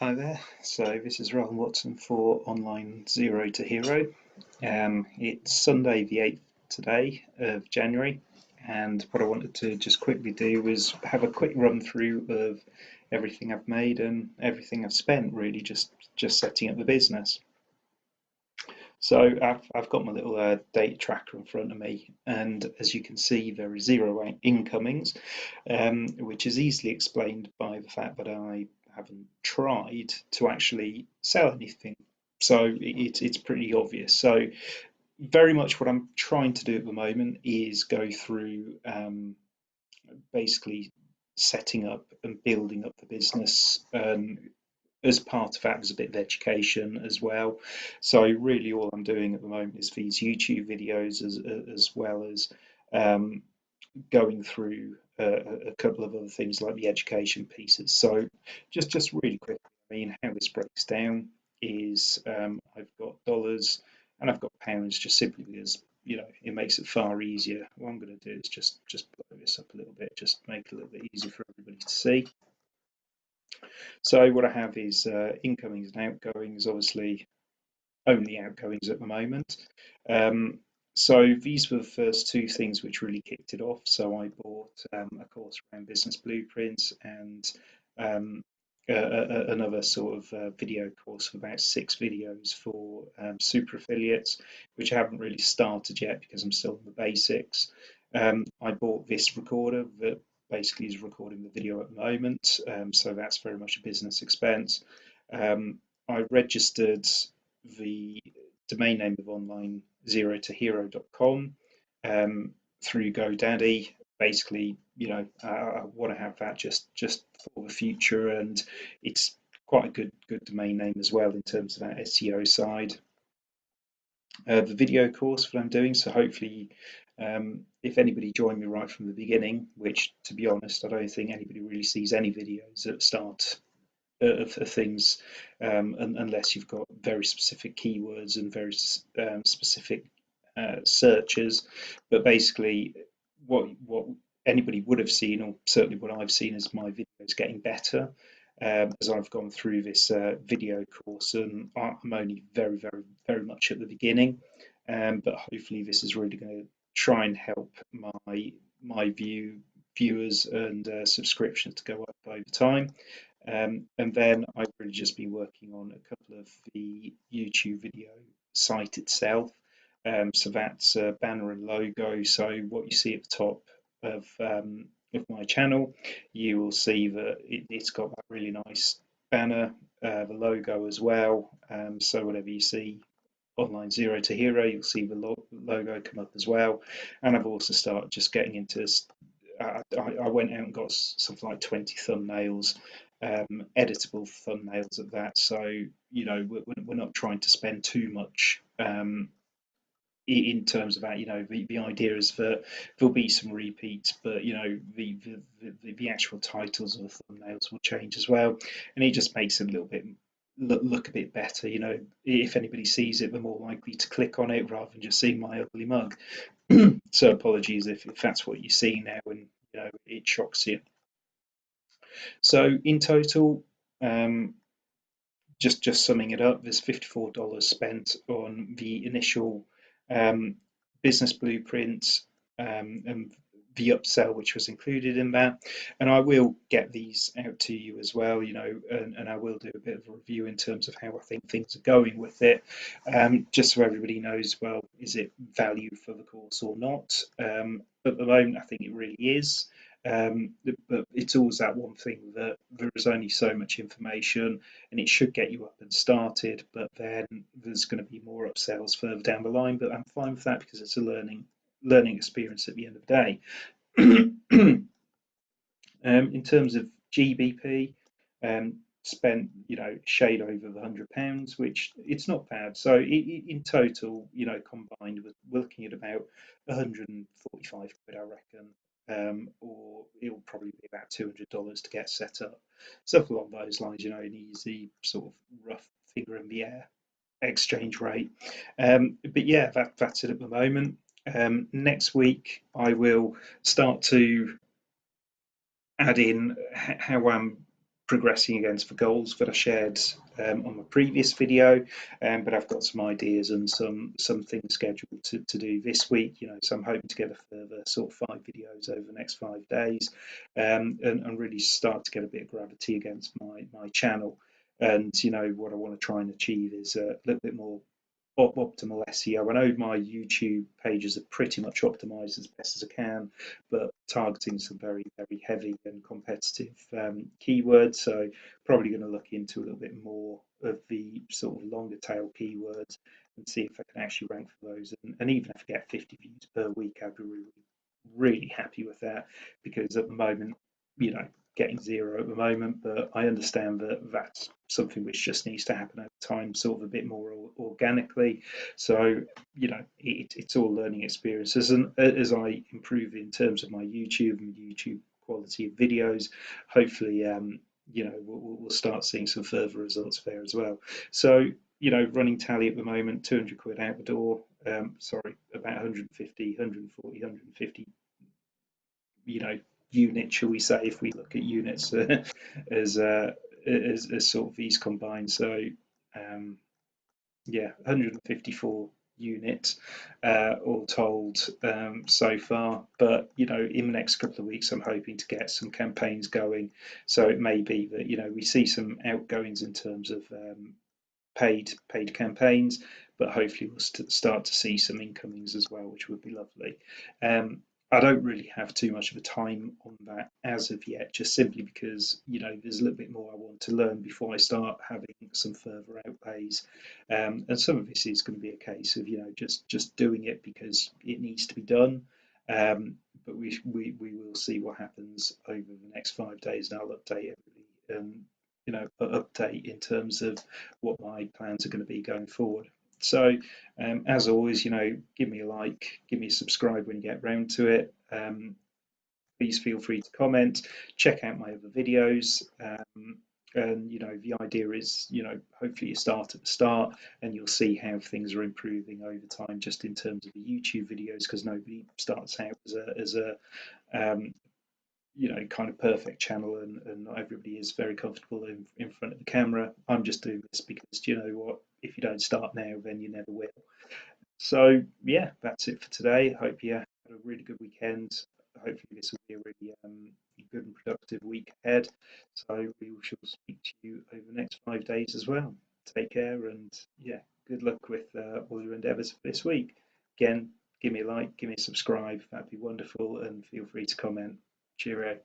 Hi there. So this is Ryan Watson for Online Zero to Hero. It's Sunday the 8th today of January, and what I wanted to just quickly do was have a quick run through of everything I've made and everything I've spent, really just setting up the business. So I've got my little data tracker in front of me, and as you can see, there is zero incomings, which is easily explained by the fact that I haven't tried to actually sell anything. So it's pretty obvious. So very much what I'm trying to do at the moment is go through basically setting up and building up the business. As part of that, there's a bit of education as well. So really, all I'm doing at the moment is these YouTube videos, as well as um, going through a couple of other things like the education pieces. So just really quickly, I mean, how this breaks down is I've got dollars and I've got pounds, just simply because it makes it far easier. What I'm going to do is just blow this up a little bit, just make it a little bit easier for everybody to see. So what I have is incomings and outgoings, obviously only outgoings at the moment. Um, so these were the first two things which really kicked it off. So I bought a course around business blueprints and um, another sort of video course of about 6 videos for super affiliates, which I haven't really started yet because I'm still in the basics. I bought this recorder that basically is recording the video at the moment, so that's very much a business expense. I registered the domain name of online zerotohero.com through GoDaddy. Basically, I want to have that just for the future, and it's quite a good domain name as well in terms of that SEO side. The video course that I'm doing, so hopefully, if anybody joined me right from the beginning, which to be honest, I don't think anybody really sees any videos at the start of things, unless you've got very specific keywords and very specific searches. But basically, what anybody would have seen, or certainly what I've seen, is my videos getting better as I've gone through this video course, and I'm only very much at the beginning. But hopefully, this is really going to try and help my viewers and subscriptions to go up over time. And then I've really just been working on a couple of the YouTube video site itself. So that's a banner and logo. So what you see at the top of my channel, you will see that it's got that really nice banner, the logo as well. So whatever you see online zero to hero, you'll see the logo come up as well. And I've also started just getting into I went out and got something like 20 thumbnails, editable thumbnails at that. So, we're not trying to spend too much in terms of that. The idea is that there'll be some repeats, but, the actual titles of the thumbnails will change as well. And it just makes it a little bit look a bit better. If anybody sees it, they're more likely to click on it rather than just seeing my ugly mug. So apologies if that's what you see now and it shocks you. So in total, just summing it up, there's $54 spent on the initial um, business blueprint and the upsell which was included in that. And I will get these out to you as well, and I will do a bit of a review in terms of how I think things are going with it, just so everybody knows, well, is it value for the course or not? At the moment, I think it really is. But it's always that one thing that there is only so much information, and it should get you up and started, but then there's going to be more upsells further down the line. But I'm fine with that because it's a learning experience at the end of the day. In terms of GBP, spent shade over £100, which it's not bad. So in total, combined, we're looking at about 145 quid, I reckon. Or it'll probably be about $200 to get set up. Stuff along those lines, an easy sort of rough figure in the air exchange rate. But yeah, that's it at the moment. Next week, I will start to add in how I'm progressing against the goals that I shared on my previous video, but I've got some ideas and some things scheduled to do this week. So I'm hoping to get a further sort of 5 videos over the next 5 days, and really start to get a bit of gravity against my channel. And what I want to try and achieve is a little bit more optimal SEO. I know my YouTube pages are pretty much optimized as best as I can, but targeting some very, very heavy and competitive keywords. So probably going to look into a little bit more of the sort of longer tail keywords and see if I can actually rank for those. And even if I get 50 views per week, I'd be really, really happy with that, because at the moment, you know, getting zero at the moment, but I understand that that's something which just needs to happen over time, sort of a bit more organically. So, it's all learning experiences. And as I improve in terms of my YouTube and YouTube quality of videos, hopefully, we'll start seeing some further results there as well. So, running tally at the moment, 200 quid out the door. Sorry, about 150, 140, 150 unit, shall we say, if we look at units as, as sort of these combined. So yeah, 154 units all told so far. But in the next couple of weeks, I'm hoping to get some campaigns going. So it may be that we see some outgoings in terms of paid campaigns, but hopefully we'll start to see some incomings as well, which would be lovely. I don't really have too much of a time on that as of yet, just simply because there's a little bit more I want to learn before I start having some further outlays, and some of this is going to be a case of just doing it because it needs to be done. But we will see what happens over the next 5 days, and I'll update everybody. Update in terms of what my plans are going to be going forward. So, as always, give me a like, give me a subscribe when you get round to it. Please feel free to comment, check out my other videos. And the idea is, hopefully you start at the start and you'll see how things are improving over time, just in terms of the YouTube videos, because nobody starts out as a kind of perfect channel, and not everybody is very comfortable in front of the camera. I'm just doing this because what? If you don't start now, then you never will. So yeah, that's it for today. Hope you had a really good weekend. Hopefully this will be a really good and productive week ahead. So we shall speak to you over the next 5 days as well. Take care, and yeah, good luck with all your endeavours for this week. Again, give me a like, give me a subscribe. That'd be wonderful, and feel free to comment. Cheerio.